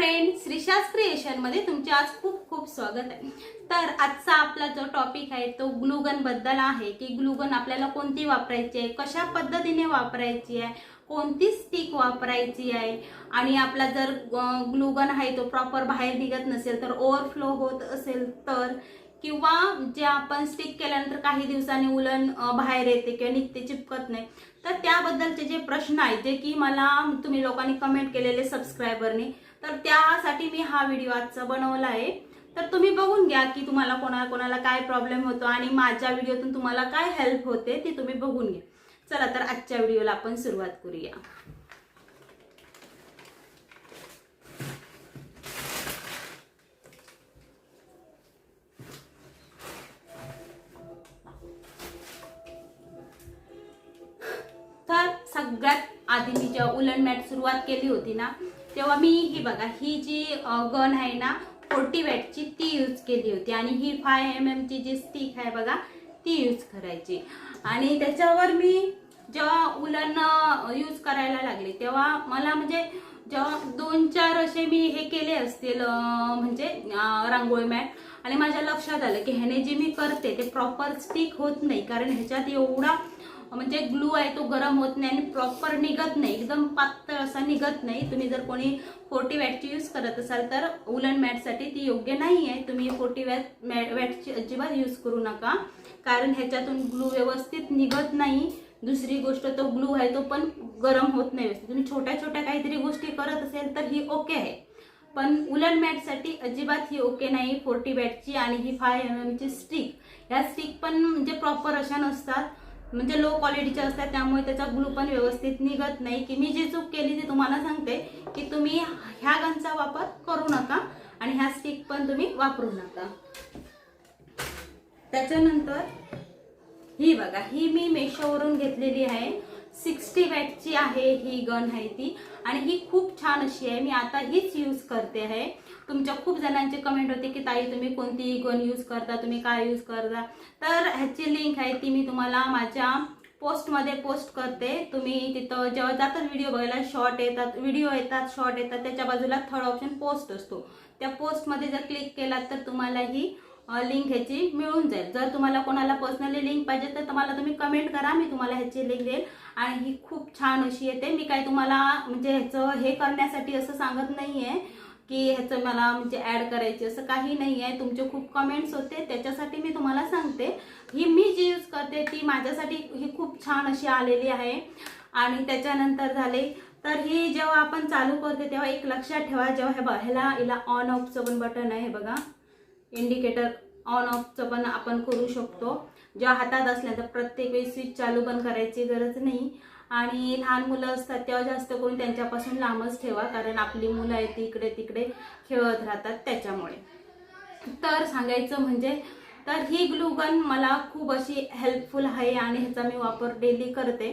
Friend, श्रीशास creation मध्ये तुमचे आज खूप खूप स्वागत आहे। तर आजचा आपला जो टॉपिक आहे तो ग्लूगन बद्दल आहे की ग्लूगन आपल्याला कोणती वापरायची आहे, कशा पद्धतीने वापरायची आहे, कोणती स्टिक वापरायची आहे आणि आपला जर ग्लूगन आहे तो प्रॉपर बाहेर निघत नसेल तर ओव्हरफ्लो होत असेल तर किंवा जे आपण स्टिक केल्यानंतर काही दिवसांनी उलन बाहेर येते किंवा निघते चिपकत नाही तर त्याबद्दलचे जे प्रश्न आहेत जे की मला तुम्ही लोकांनी कमेंट केलेले सबस्क्रायबरनी तर त्यासाठी मी हा व्हिडिओ आजचा बनवला आहे। तर तुम्ही बघून घ्या की तुम्हाला कोणाला काय प्रॉब्लेम होतो आणि माझ्या व्हिडिओतून तुम्हाला काय हेल्प होते ते तुम्ही बघून घ्या। चला तर आजच्या व्हिडिओला आपण सुरुवात करूया। तर सगळ्यात आधी मी जेव्हा उलन मॅट सुरुवात केली होती ना तेव्हा मी ही बघा ही जी गन आहे ना 40 वॅटची ती यूज केली होती आणि ही 5 mm ची जी स्टिक आहे बघा ती यूज करायची। आणि त्याच्यावर मी जेव्हा उलन यूज करायला लागले तेव्हा मला म्हणजे जेव्हा 2-4 असे मी हे केले असतील म्हणजे रांगोळी मॅट आणि माझ्या लक्षात आलं की ह्याने जे मी करते ते प्रॉपर स्टिक होत नाही कारण ह्याच्यात एवढा म्हणजे ग्लू आहे तो गरम होत नाही आणि प्रॉपर निघत नाही, एकदम पातळ असा निघत नाही। तुम्ही जर कोणी 40 वॅटची यूज करत असाल तर उलन मॅटसाठी ती योग्य नाही आहे। तुम्ही 40 वॅटची अजिबात यूज करू नका कारण ह्याच्यातून ग्लू व्यवस्थित निघत नाही। दुसरी गोष्ट तो ग्लू आहे तो पण गरम होत नाही व्यवस्थित। तुम्ही छोट्या छोट्या काहीतरी गोष्टी करत असेल तर ही ओके आहे पण उलन मॅटसाठी अजिबात ही ओके नाही। 40 वॅटची आणि ही 5 mm ची स्टिक, ह्या स्टिक पण म्हणजे प्रॉपर अशा नसतात, म्हणजे लो क्वालिटीच्या असतात त्यामुळे त्याचा ग्लू पण व्यवस्थित निघत नाही। की मी जी चूक केली ती तुम्हाला सांगते की तुम्ही ह्या गनचा वापर करू नका आणि ह्या स्टिक पण तुम्ही वापरू नका। त्याच्यानंतर ही बघा ही मी मेशोवरून घेतलेली आहे, 60 वॅटची आहे ही गन आहे ती आणि ही खूप छान अशी आहे। मी आता हीच यूज करते आहे। तुमच्या खूप जणांचे कमेंट होते की ताई तुम्ही कोणती गन यूज करता, तुम्ही काय यूज करता, तर ह्याची लिंक आहे ती मी तुम्हाला माझ्या पोस्टमध्ये पोस्ट करते। तुम्ही तिथं जेव्हा जातात व्हिडिओ बघायला शॉर्ट येतात, व्हिडिओ येतात, शॉर्ट येतात, त्याच्या बाजूला थर्ड ऑप्शन पोस्ट असतो, त्या पोस्टमध्ये जर क्लिक केलात तर तुम्हाला ही लिंक ह्याची मिळून जाईल। जर तुम्हाला कोणाला पर्सनली लिंक पाहिजे तर तुम्हाला तुम्ही कमेंट करा, मी तुम्हाला ह्याची लिंक देईल आणि ही खूप छान अशी येते। मी काय तुम्हाला म्हणजे ह्याचं हे करण्यासाठी असं सांगत नाहीये की ह्याचं मला म्हणजे ऍड करायची असं काही नाही आहे। तुमचे खूप कमेंट्स होते त्याच्यासाठी मी तुम्हाला सांगते। ही मी जी यूज करते ती माझ्यासाठी ही खूप छान अशी आलेली आहे। आणि त्याच्यानंतर झाले तर ही जेव्हा आपण चालू करते तेव्हा एक लक्षात ठेवा, जेव्हा ह्याला ऑन ऑफचं पण बटन आहे बघा, इंडिकेटर ऑन ऑफचं पण आपण करू शकतो। जेव्हा हातात असल्यानंतर प्रत्येक वेळी स्विच चालू बंद करायची गरज नाही। आणि लहान मुलं असतात तेव्हा जास्त करून त्यांच्यापासून लांबच ठेवा कारण आपली मुलं आहेत इकडे तिकडे खेळत राहतात त्याच्यामुळे। तर सांगायचं म्हणजे तर ही ग्लूगन मला खूप अशी हेल्पफुल आहे आणि ह्याचा मी वापर डेली करते।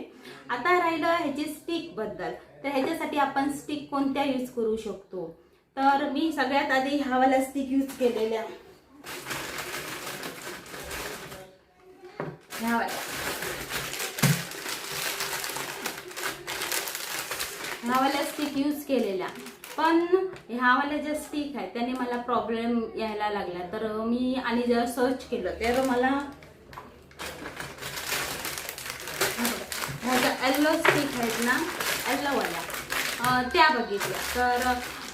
आता राहिलं ह्याची स्टिक बद्दल, तर ह्याच्यासाठी आपण स्टिक कोणत्या यूज करू शकतो, तर मी सगळ्यात आधी ह्यावाला स्टिक यूज केलेल्या ह्यावाल्या स्टिक यूज केलेल्या, पण ह्यावाल्या ज्या स्टिक आहेत त्याने मला प्रॉब्लेम यायला लागला। तर मी आणि जेव्हा सर्च केलं तर मला ह्याच्या येल्लो स्टिक आहेत ना, येल्लोवाल्या त्या बघितल्या तर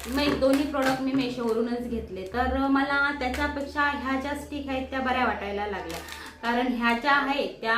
मी दोन्ही प्रोडक्ट मी मेशोवरूनच घेतले। तर मला त्याच्यापेक्षा ह्या ज्या स्टिक आहेत त्या बऱ्या वाटायला लागल्या कारण ह्या ज्या आहेत त्या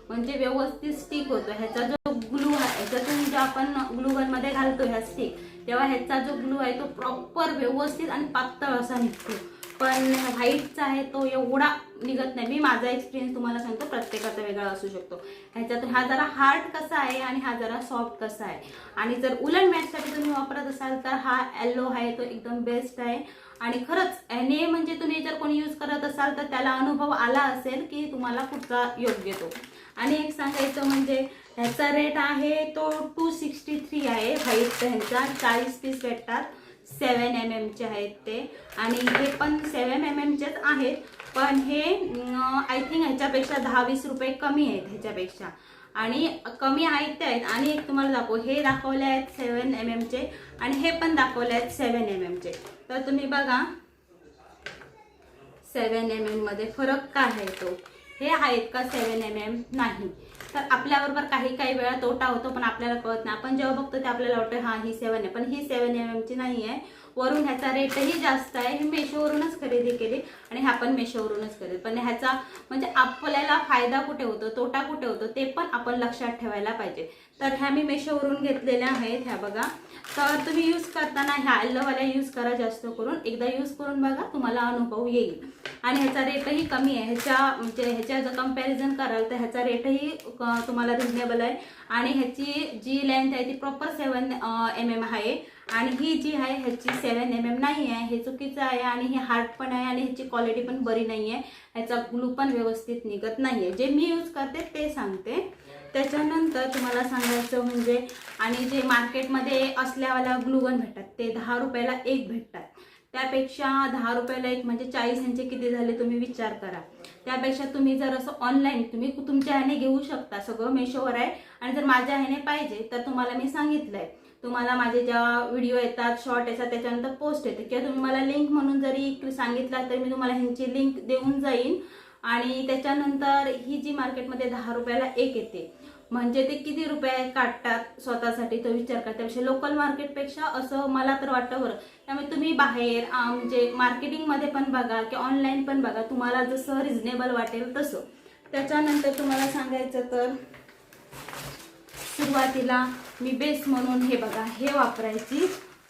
म्हणजे व्यवस्थित स्टिक होतो। ह्याचा जो ग्लू आहे ह्याच्यातून जो आपण ग्लू गनमध्ये घालतो ह्या स्टिक तेव्हा ह्याचा जो ग्लू आहे तो प्रॉपर व्यवस्थित आणि पातळ असा निघतो, पण व्हाईटचा आहे तो एवढा निघत नाही। मी माझा एक्सपिरियन्स तुम्हाला सांगतो, प्रत्येकाचा वेगळा असू शकतो। ह्याच्यातून हा जरा हार्ड कसा आहे आणि हा जरा सॉफ्ट कसा आहे। आणि जर उलन मॅटसाठी तुम्ही वापरत असाल तर हा येल्लो आहे तो एकदम बेस्ट आहे। आणि खरंच याने म्हणजे तुम्ही जर कोणी यूज करत असाल तर त्याला अनुभव आला असेल की तुम्हाला कुठचा योग्य तो। आणि एक सांगायचं म्हणजे ह्याचा रेट आहे तो 263 आहे व्हाईट, ह्यांचा 40 पीस भेटतात, 7 mm चे आहेत ते आणि हे पण 7 mm चेच आहेत पण हे आय थिंक ह्याच्यापेक्षा 10-20 रुपये कमी आहेत ह्याच्यापेक्षा। आणि कमी आहेत ते आहेत. आणि एक तुम्हाला हे दाखवले आहेत 7 mm चे आणि हे पण दाखवले आहेत 7 mm चे. तर तुम्ही बघा 7 mm मध्ये फरक काय आहे तो. हे आहेत का 7 mm? नाही. तर आपल्याबरोबर काही वेळा तोटा होतो पण आपल्याला कळत नाही. आपण जेव्हा बघतो ते आपल्याला वाटतं हा ही 7 आहे, पण ही 7 mm ची नाही आहे. वरून ह्याचा रेटही जास्त आहे. हे मेशोवरूनच खरेदी केली आणि हा पण मेशोवरूनच करेल. पण ह्याचा म्हणजे आपल्याला फायदा कुठे होतो, तोटा कुठे होतो ते पण आपण लक्षात ठेवायला पाहिजे. तर ह्या मी मेशोवरून घेतलेल्या आहेत. ह्या बघा. तर तुम्ही यूज करताना ह्या येल्लोवाल्या यूज करा जास्त करून. एकदा यूज करून बघा, तुम्हाला अनुभव येईल. आणि ह्याचा रेटही कमी आहे. ह्याच्या जर कंपॅरिझन कराल तर ह्याचा रेटही तुम्हाला रिजनेबल आहे. आणि ह्याची जी लेंथ आहे ती प्रॉपर 7 mm आहे आणि ही जी आहे ह्याची 7 mm नाही आहे. हे चुकीचं आहे आणि हे हार्ड पण आहे आणि ह्याची क्वालिटी पण बरी नाही आहे. ह्याचा ग्लू पण व्यवस्थित निघत नाही आहे. जे मी यूज करते ते सांगते. त्याच्यानंतर तुम्हाला सांगायचं म्हणजे आणि जे मार्केटमध्ये असल्यावाला ग्लूगन भेटतात ते 10 रुपयाला एक भेटतात. त्यापेक्षा 10 रुपयाला एक म्हणजे 40 ह्यांचे किती झाले तुम्ही विचार करा. त्यापेक्षा तुम्ही जर असं ऑनलाईन तुम्ही तुमच्या ह्याने घेऊ शकता. सगळं मेशोवर आहे. आणि जर माझ्या ह्याने पाहिजे तर तुम्हाला मी सांगितलंय, तुम्हाला माझे ज्या व्हिडिओ येतात शॉर्ट येतात त्याच्यानंतर पोस्ट येते किंवा तुम्ही मला लिंक म्हणून जरी सांगितला तर मी तुम्हाला ह्यांची लिंक देऊन जाईन. आणि त्याच्यानंतर ही जी मार्केटमध्ये 10 रुपयाला एक येते म्हणजे ते किती रुपये काढतात स्वतःसाठी तो विचार करा. त्यापेक्षा लोकल मार्केटपेक्षा असं मला तर वाटतं बरं. त्यामुळे तुम्ही बाहेर म्हणजे मार्केटिंगमध्ये पण बघा की ऑनलाईन पण बघा, तुम्हाला जसं रिजनेबल वाटेल तसं. त्याच्यानंतर तुम्हाला सांगायचं तर सुरुवातीला मी बेस म्हणून हे बघा हे वापरायची.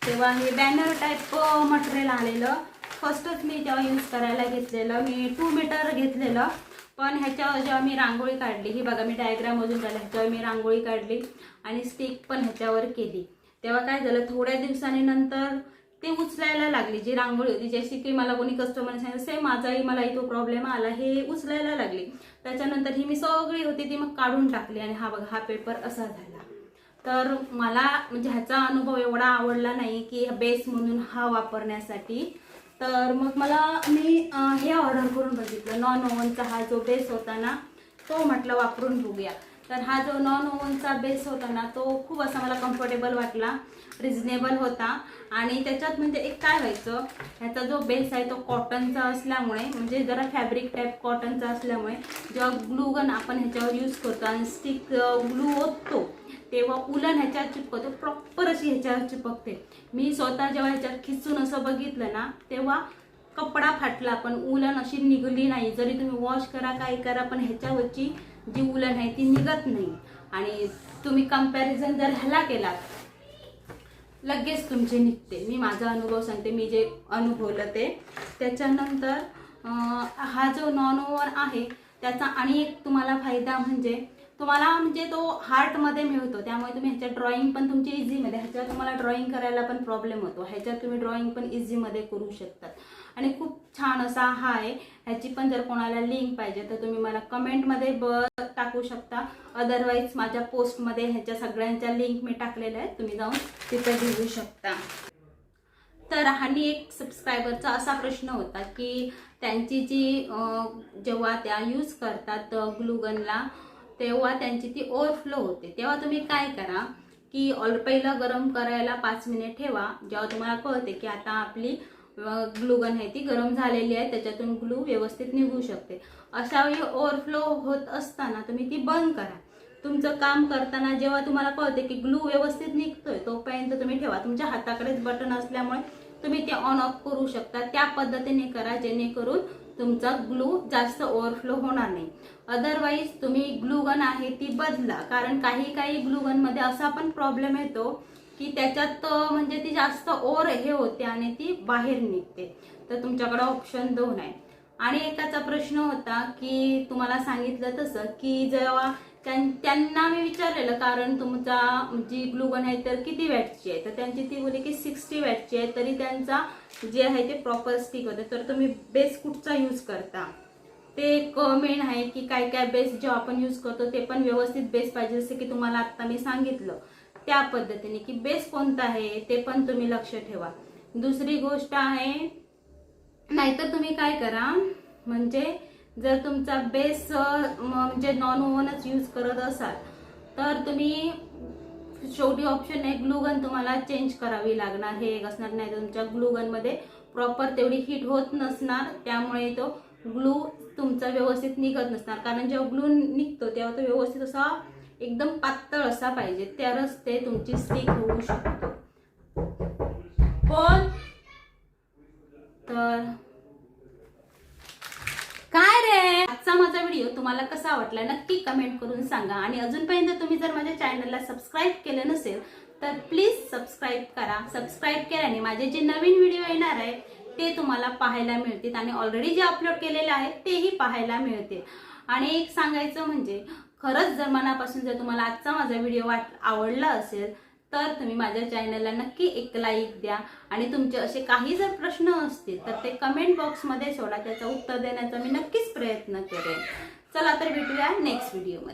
तेव्हा हे बॅनर टाईप मटेरियल आलेलं. फर्स्टच मी तेव्हा यूज करायला घेतलेलं. मी 2 मीटर घेतलेलं. पण ह्याच्यावर जेव्हा मी रांगोळी काढली, ही बघा मी डायग्राम अजून काढला, ह्याच्यावर मी रांगोळी काढली आणि स्टिक पण ह्याच्यावर केली. तेव्हा काय झालं, थोड्या दिवसांनी नंतर ते उचलायला लागली. जी रांगोळी होती जशी की मला कोणी कस्टमरने सांगितलं सेम माझाही मलाही तो प्रॉब्लेम आला, हे उचलायला लागली. त्याच्यानंतर ही मी सगळी होती ती मग काढून टाकली आणि हा बघा हा पेपर असा झाला. तर मला म्हणजे ह्याचा अनुभव एवढा आवडला नाही की बेस म्हणून हा वापरण्यासाठी. तर मग मी हे ऑर्डर करून बघितलं. नॉन ओव्हनचा हा जो बेस होता ना तो म्हटलं वापरून बघूया. तर हा जो नॉन ओव्हनचा बेस होता ना तो खूप असा मला कम्फर्टेबल वाटला, रिजनेबल होता. आणि त्याच्यात म्हणजे एक काय व्हायचं, ह्याचा जो बेस आहे तो कॉटनचा असल्यामुळे म्हणजे जरा फॅब्रिक टाईप कॉटनचा असल्यामुळे जेव्हा ग्लू गन आपण ह्याच्यावर यूज करतो आणि स्टिक ग्लू ओततो तेव्हा उलन ह्याच्यावर चिपकतो, प्रॉपर अशी ह्याच्यावर चिपकते. मी स्वतः जेव्हा ह्याच्यावर खिचून असं बघितलं ना तेव्हा कपडा फाटला पण उलन अशी निघली नाही. जरी तुम्ही वॉश करा काय करा पण ह्याच्यावरची जी उलन आहे ती निघत नाही. आणि तुम्ही कंपॅरिझन जर ह्याला केला लगेच तुमचे निघते. मी माझा अनुभव सांगते, मी जे अनुभवलं ते. त्याच्यानंतर हा जो नॉन ओव्हन आहे त्याचा आणि एक तुम्हाला फायदा म्हणजे तुम्हाला म्हणजे तो हार्टमध्ये मिळतो. त्यामुळे तुम्ही ह्याच्यात ड्रॉइंग पण तुमची इझीमध्ये, ह्याच्यावर तुम्हाला ड्रॉइंग करायला पण प्रॉब्लेम होतो, ह्याच्यात तुम्ही ड्रॉइंग पण इझीमध्ये करू शकतात. आणि खूप छान असा हा आहे. ह्याची पण जर कोणाला लिंक पाहिजे तर तुम्ही मला कमेंटमध्ये टाकू शकता. अदरवाईज माझ्या पोस्टमध्ये ह्याच्या सगळ्यांच्या लिंक मी टाकलेल्या आहेत, तुम्ही जाऊन तिथे घेऊ शकता. तर आणि एक सबस्क्रायबरचा असा प्रश्न होता की त्यांची जी जेव्हा त्या यूज करतात ग्लूगनला तेव्हा त्यांची ती ओव्हरफ्लो होते. तेव्हा तुम्ही काय करा की पहिलं गरम करायला 5 मिनिट ठेवा. जेव्हा तुम्हाला कळते की आता आपली ग्लूगन आहे ती गरम झालेली आहे, त्याच्यातून ग्लू व्यवस्थित निघू शकते, अशा वेळी ओव्हरफ्लो होत असताना तुम्ही ती बंद करा. तुमचं काम करताना जेव्हा तुम्हाला कळते की ग्लू व्यवस्थित निघतोय तोपर्यंत तुम्ही ठेवा. तुमच्या हाताकडेच बटन असल्यामुळे तुम्ही ते ऑन ऑफ करू शकता. त्या पद्धतीने करा जेणेकरून तुमचा ग्लू जास्त ओव्हरफ्लो होणार नाही. अदरवाईज तुम्ही ग्लूगन आहे ती बदला, कारण काही ग्लूगनमध्ये असा पण प्रॉब्लेम येतो की त्याच्यात म्हणजे ती जास्त ओव्हर हे होते आणि ती बाहेर निघते. तर तुमच्याकडे ऑप्शन 2 आहे. आणि एकाचा प्रश्न होता की तुम्हाला सांगितलं तसं की जेव्हा त्यांना मी विचारलेलं कारण तुमचा जी ग्लूगन आहे तर किती वॅटची आहे, तर त्यांची ती बोलली की 60 वॅटची आहे, तरी त्यांचा जे आहे ते प्रॉपर स्टिक होते. तर तुम्ही बेस कुठचा यूज करता ते एक मेन आहे की काय बेस जेव्हा आपण यूज करतो ते पण व्यवस्थित बेस पाहिजे, जसं की तुम्हाला आता मी सांगितलं त्या पद्धतीने की बेस कोणता आहे ते पण तुम्ही लक्ष ठेवा. दुसरी गोष्ट आहे, नाहीतर तुम्ही काय करा म्हणजे जर तुमचा बेस म्हणजे नॉन ओव्हनच यूज करत असाल तर तुम्ही शेवटी ऑप्शन आहे ग्लू गन तुम्हाला चेंज करावी लागणार, हे एक असणार. नाही तर तुमच्या ग्लू गन मध्ये प्रॉपर तेवढी हीट होत नसणार, त्यामुळे तो ग्लू तुमचा व्यवस्थित निघत नसणार. कारण जेव्हा ग्लू निघतो तेव्हा तो व्यवस्थित असा एकदम पातळ असा पाहिजे, तरच ते तुमची स्टिक होऊ शकतो. पण तर काय रे, आजचा माझा व्हिडिओ तुम्हाला कसा वाटला नक्की कमेंट करून सांगा. आणि अजूनपर्यंत तुम्ही जर माझ्या चॅनलला सबस्क्राईब केलं नसेल तर प्लीज सबस्क्राईब करा. सबस्क्राईब केल्याने माझे जे नवीन व्हिडिओ येणार आहे ते तुम्हाला पाहायला मिळतील आणि ऑलरेडी जे अपलोड केलेले आहे तेही पाहायला मिळतील. आणि एक सांगायचं म्हणजे खरंच जर मनापासून जर तुम्हाला आजचा माझा व्हिडिओ आवडला असेल तर तुम्ही माझ्या चॅनलला नक्की एक लाईक द्या. आणि तुमचे असे काही जर प्रश्न असतील तर ते कमेंट बॉक्समध्ये सोडा, त्याचं उत्तर देण्याचा मी नक्कीच प्रयत्न करेन. चला तर भेटूया नेक्स्ट व्हिडिओमध्ये.